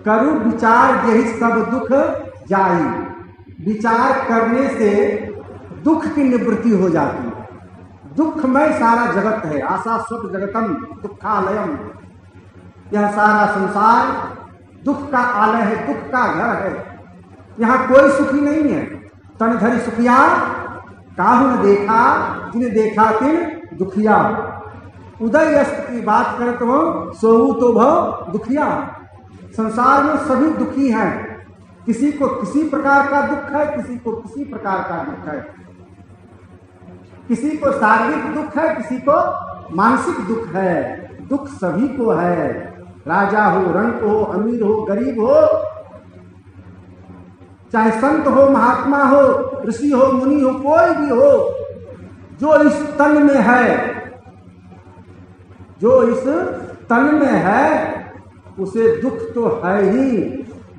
करु विचार यही सब दुख जाई। विचार करने से दुख की निवृत्ति हो जाती है। दुखमय सारा जगत है, आशा स्वत जगतम दुखालयम। यह सारा संसार दुख का आलय है, दुख का घर है। यहाँ कोई सुखी नहीं है। तन धरि सुखिया काहू न देखा, जिन्हें देखा तिन दुखिया। उदय अस्त की बात करें तो सोऊ तो भव दुखिया। संसार में सभी दुखी हैं। किसी को किसी प्रकार का दुख है, किसी को किसी प्रकार का दुख है। किसी को शारीरिक दुख है, किसी को मानसिक दुख है। दुख सभी को है, राजा हो, रंक हो, अमीर हो, गरीब हो, चाहे संत हो, महात्मा हो, ऋषि हो, मुनि हो, कोई भी हो। जो इस तन में है, जो इस तन में है, उसे दुख तो है ही।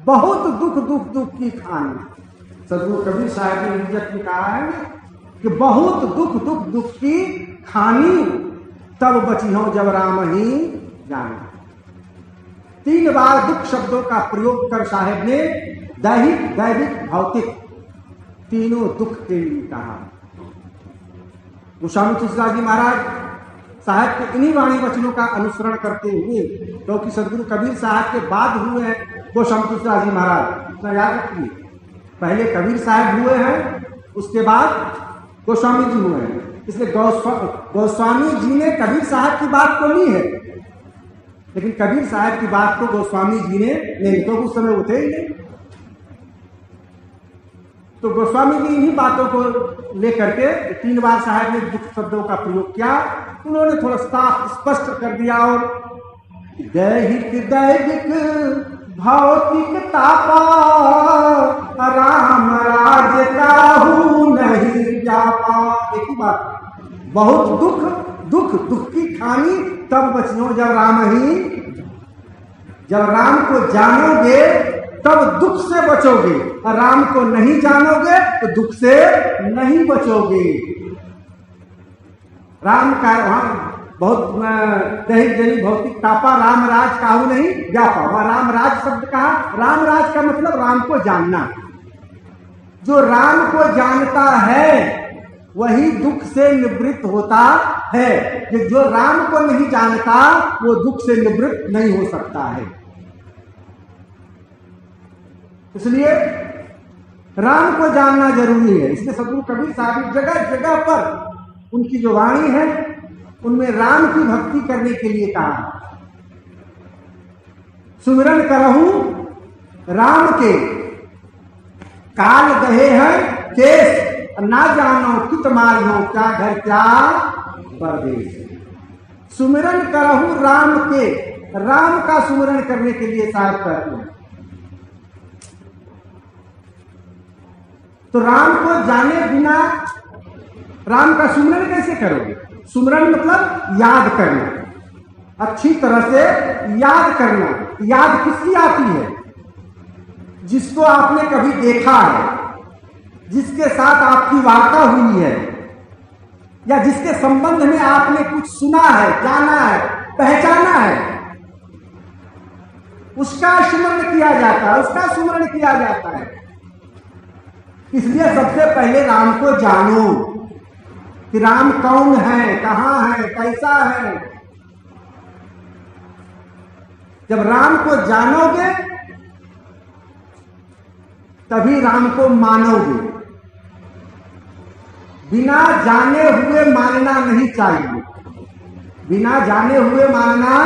बहुत दुख दुख दुख की खानी। सदगुरु कबीर साहब ने इज्जत में कहा है कि बहुत दुख दुख दुख की खानी, तब बची हो जब राम ही जाने। 3 बार दुख शब्दों का प्रयोग कर साहेब ने दैहिक, दैविक, भौतिक तीनों दुख के लिए कहा। गोस्वामी तुलसीदास जी महाराज साहब के इन्हीं वाणी वचनों का अनुसरण करते हुए, क्योंकि सदगुरु कबीर साहब के बाद हुए हैं गोस्वामी तुलसीदास जी महाराज, इतना याद रखिए। पहले कबीर साहब हुए हैं, उसके बाद गोस्वामी जी हुए हैं। इसलिए गोस्वामी जी ने कबीर साहब की बात को ली है, लेकिन कबीर साहब की बात को गोस्वामी जी ने नहीं, तो उस समय वो थे ही नहीं। तो गोस्वामी जी इन्हीं बातों को लेकर के 3 बार साहब ने दुख शब्दों का प्रयोग किया। उन्होंने थोड़ा साफ स्पष्ट कर दिया। और दैहिक, दैविक, भौतिक तापा, राम राज काहू नहीं जापा। एक ही बात, बहुत दुख दुख दुख की खानी, तब बचियो जब राम ही। जब राम को जानोगे तब दुख से बचोगे, और राम को नहीं जानोगे तो दुख से नहीं बचोगे। राम का वहां बहुत दैहिक जनी भौतिक तापा, राम राज काहू नहीं व्यापा। वहां राम राज शब्द कहा। राम राज का मतलब राम को जानना। जो राम को जानता है वही दुख से निवृत्त होता है, कि जो राम को नहीं जानता वो दुख से निवृत्त नहीं हो सकता है। इसलिए राम को जानना जरूरी है। इसलिए सदगुरु कबीर साहब जगह जगह पर उनकी जो वाणी है उनमें राम की भक्ति करने के लिए कहा। सुमिरन करहूं राम के, काल गहे हैं केस, ना जानो कित मारियो, क्या घर क्या परदेश। सुमिरन करहूं राम के, राम का सुमिरन करने के लिए साहब करते हैं। तो राम को जाने बिना राम का सुमिरन कैसे करोगे? सुमिरन मतलब याद करना, अच्छी तरह से याद करना। याद किसकी आती है? जिसको आपने कभी देखा है, जिसके साथ आपकी वार्ता हुई है, या जिसके संबंध में आपने कुछ सुना है, जाना है, पहचाना है, उसका स्मरण किया जाता है, उसका सुमिरन किया जाता है। इसलिए सबसे पहले राम को जानो कि राम कौन है, कहां है, कैसा है। जब राम को जानोगे तभी राम को मानोगे। बिना जाने हुए मानना नहीं चाहिए, बिना जाने हुए मानना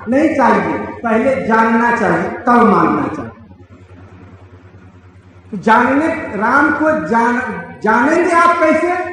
नहीं चाहिए। पहले जानना चाहिए तब मानना चाहिए। तो जानने, राम को जानेंगे आप कैसे?